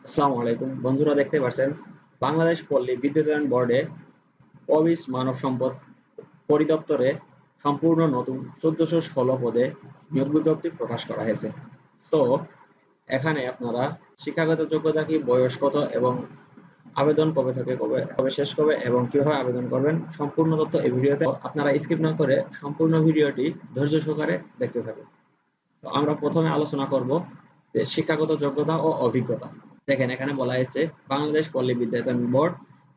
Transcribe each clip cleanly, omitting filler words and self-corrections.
আসসালামু আলাইকুম বন্ধুরা, দেখতে পাচ্ছেন বাংলাদেশ পল্লী বিদ্যুতায়ন বোর্ডে অফিস মানব সম্পদ পরিদপ্তরে সম্পূর্ণ নতুন 1416 পদে নিয়োগ বিজ্ঞপ্তি প্রকাশ করা হয়েছে। সো এখানে আপনারা শিক্ষাগত যোগ্যতা কি, বয়স কত এবং আবেদন কবে থেকে কবে শেষ কবে এবং কিভাবে আবেদন করবেন সম্পূর্ণ তথ্য এই ভিডিওতে। আপনারা স্কিপ না করে সম্পূর্ণ ভিডিওটি ধৈর্য সহকারে দেখতে থাকুন। তো আমরা প্রথমে আলোচনা করব যে শিক্ষাগত যোগ্যতা ও অভিজ্ঞতা। দেখেন, এখানে বলা হয়েছে বাংলাদেশ পল্লী বিদ্যুতায়ন বোর্ড,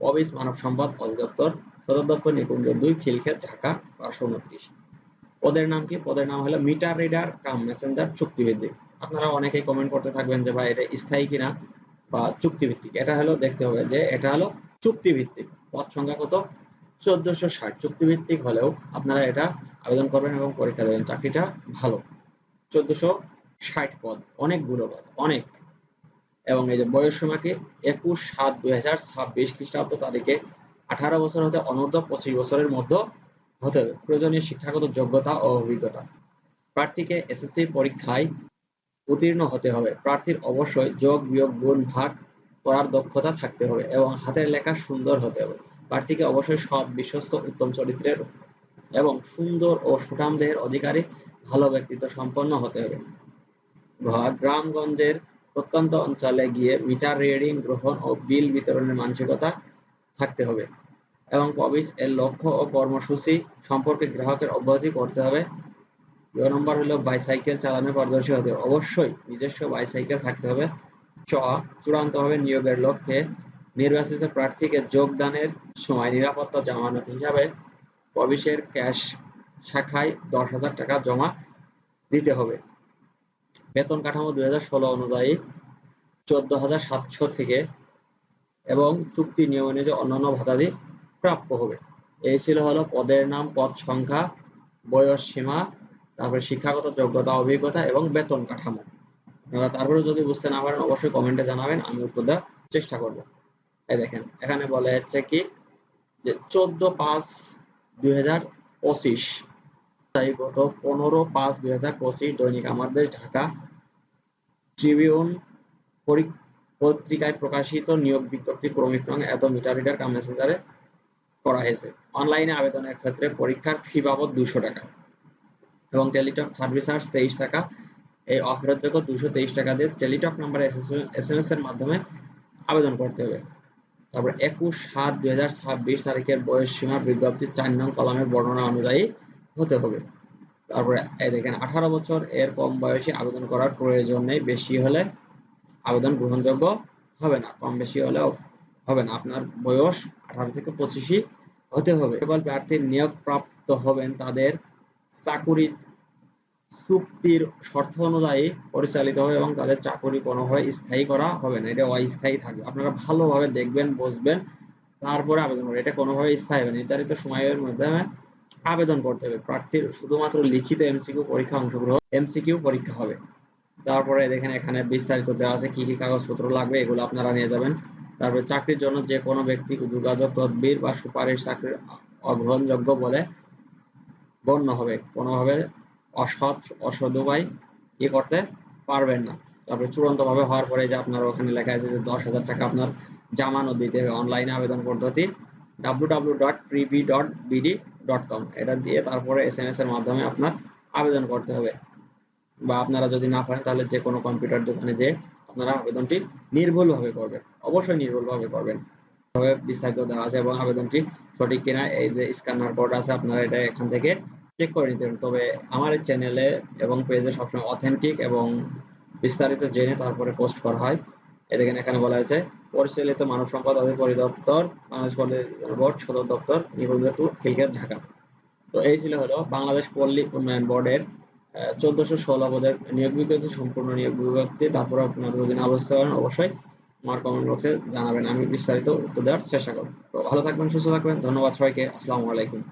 অফিস মানব সম্পদ অধিদপ্তর, সদর দপ্তর, নিকুঞ্জ 2, খিলক্ষেত, ঢাকা 1229। পদের নাম কি? পদের নাম হলো মিটার রিডার কাম মেসেঞ্জার চুক্তিভিত্তিক। আপনারা অনেকেই কমেন্ট করতে থাকবেন যে ভাই এটা স্থায়ী কিনা বা চুক্তিভিত্তিক। এটা হলো দেখতে হবে যে এটা হলো চুক্তিভিত্তিক। পদ সংখ্যা কত? 1460। চুক্তিভিত্তিক হলেও আপনারা এটা আবেদন করবেন এবং পরীক্ষা দেবেন। চাকরিটা ভালো। 1460 পদ, অনেকগুলো পদ, অনেক। এবং এই যে বয়স সীমাকে 21/7/2026 খ্রিস্টাব্দ তারিখে 18 বছর হতে অনূর্ধ্ব 25 বছরের মধ্যে হতে হবে। প্রয়োজনীয় শিক্ষাগত যোগ্যতা ও অভিজ্ঞতা। প্রার্থীকে এসএসসি পরীক্ষায় উত্তীর্ণ হতে হবে। প্রার্থীর অবশ্যই যোগ বিয়োগ গুণ ভাগ করার দক্ষতা থাকতে হবে এবং হাতের লেখা সুন্দর হতে হবে। প্রার্থীকে অবশ্যই সৎ, বিশ্বস্ত, উত্তম চরিত্রের এবং সুন্দর ও সুঠাম দেহের অধিকারী, ভালো ব্যক্তিত্ব সম্পন্ন হতে হবে। গ্রামগঞ্জের প্রত্যন্ত অঞ্চলে গিয়ে মিটার রিডিং গ্রহণ ও বিল বিতরণের মানসিকতা থাকতে হবে এবং অফিস এর লক্ষ্য ও কর্মসূচি সম্পর্কে গ্রাহকের অবগতি করতে হবে। 2 নম্বর হলো বাইসাইকেল চালানো পারদর্শী হতে হবে। অবশ্যই নিজস্ব বাইসাইকেল থাকতে হবে। চূড়ান্তভাবে নিয়োগের লক্ষ্যে নির্বাচিত প্রার্থীকে যোগদানের সময় নিরাপত্তা জামানত হিসাবে অফিসের ক্যাশ শাখায় 10,000 টাকা জমা দিতে হবে। বেতন কাঠামো 2016 অনুযায়ী 14,700 থেকে এবং চুক্তি নিয়ম অনুযায়ী অন্যান্য ভাতাদি প্রাপ্য হবে। এই ছিল হলো পদের নাম, পদ সংখ্যা, বয়স সীমা, তারপরে শিক্ষাগত যোগ্যতা, অভিজ্ঞতা এবং বেতন কাঠামো। আপনারা তারপরে যদি বুঝতে না পারেন অবশ্যই কমেন্টে জানাবেন, আমি উত্তর দেওয়ার চেষ্টা করব। এই দেখেন, এখানে বলা হচ্ছে কি যে 14/5/2025 তাই গত 15/5/2025 দৈনিক আমার দেশ ঢাকা ট্রিবিউন পত্রিকায় প্রকাশিত নিয়োগ বিজ্ঞপ্তি ক্রমিক নং এত মিটার রিডার কাম মেসেঞ্জারে করা হয়েছে। অনলাইনে আবেদনের ক্ষেত্রে পরীক্ষার ফি বাবদ 200 টাকা এবং টেলিটক সার্ভিস চার্জ 23 টাকা। এই অফেরতযোগ্য 223 টাকা দিয়ে টেলিটক নাম্বারে এসএমএস এর মাধ্যমে আবেদন করতে হবে। তারপর 21/7/2026 তারিখের বয়স সীমা বিজ্ঞপ্তির 4 নং কলামের বর্ণনা অনুযায়ী হতে হবে। তারপরে এই দেখেন, 18 বছর এর কম বয়সী আবেদন করার প্রয়োজন নেই। বেশি হলে আবেদন গ্রহণযোগ্য হবে না, কম বেশি হলেও হবে না। আপনার বয়স 18 থেকে 25 হতে হবে। সকল প্রার্থী নিয়োগ প্রাপ্ত হবেন তাদের চাকুরি চুক্তির শর্ত অনুযায়ী পরিচালিত হবে এবং তাদের চাকুরি কোনোভাবে স্থায়ী করা হবে না, এটা অস্থায়ী থাকবে। আপনারা ভালোভাবে দেখবেন, বুঝবেন, তারপরে আবেদন করবেন। এটা কোনোভাবে স্থায়ী হবে। নির্ধারিত সময়ের মাধ্যমে আবেদন করতে হবে। প্রার্থীর শুধুমাত্র লিখিত এমসিকিউ পরীক্ষা হবে। তারপরে দেখেন, এখানে বিস্তারিত দেওয়া আছে কি কি কাগজপত্র লাগবে, এগুলো আপনারা নিয়ে যাবেন। তারপরে চাকরির জন্য যে কোনো ব্যক্তি যোগাযোগ তদবির বা সুপারিশ চাকরির অগ্রহণযোগ্য বলে গণ্য হবে। কোনোভাবে অসৎ উপায় করতে পারবেন না। তারপরে চূড়ান্তভাবে হওয়ার পরে যে আপনার ওখানে লেখা আছে যে 10,000 টাকা আপনার জামানত দিতে হবে। অনলাইনে আবেদন পদ্ধতি www.privy.bd.com, এটা দিয়ে তারপরে এসএমএস এর মাধ্যমে আপনার আবেদন করতে হবে। বা আপনারা যদি না পারেন তাহলে যে কোনো কম্পিউটার দোকানে যে আপনারা আবেদনটি নির্ভুলভাবে করবেন, অবশ্যই নির্ভুলভাবে করবেন। বিস্তারিত দেওয়া আছে এবং আবেদনটি সঠিক কিনা এই যে স্ক্যানার কোড আছে আপনারা এটা এখান থেকে চেক করে নিতে পারেন। তবে আমার চ্যানেলে এবং পেজে সবসময় অথেন্টিক এবং বিস্তারিত জেনে তারপরে পোস্ট করা হয়। দেখেন, এখানে বলা হয়েছে পরিচালিত মানব সম্পদ অধিদপ্তর, বাংলাদেশ পল্লী বোর্ড, সদর দপ্তর, নিকুঞ্জ 2, খিলক্ষেত, ঢাকা। তো এই ছিল হলো বাংলাদেশ পল্লী উন্নয়ন বোর্ডের 1416 পদের নিয়োগ বিজ্ঞপ্তি, সম্পূর্ণ নিয়োগ বিজ্ঞপ্তি। তারপরে আপনারা যদি না বুঝতে পারেন অবশ্যই আমার কমেন্ট বক্সে জানাবেন, আমি বিস্তারিত উত্তর দেওয়ার চেষ্টা করব। তো ভালো থাকবেন, সুস্থ থাকবেন। ধন্যবাদ সবাইকে। আসসালামু আলাইকুম।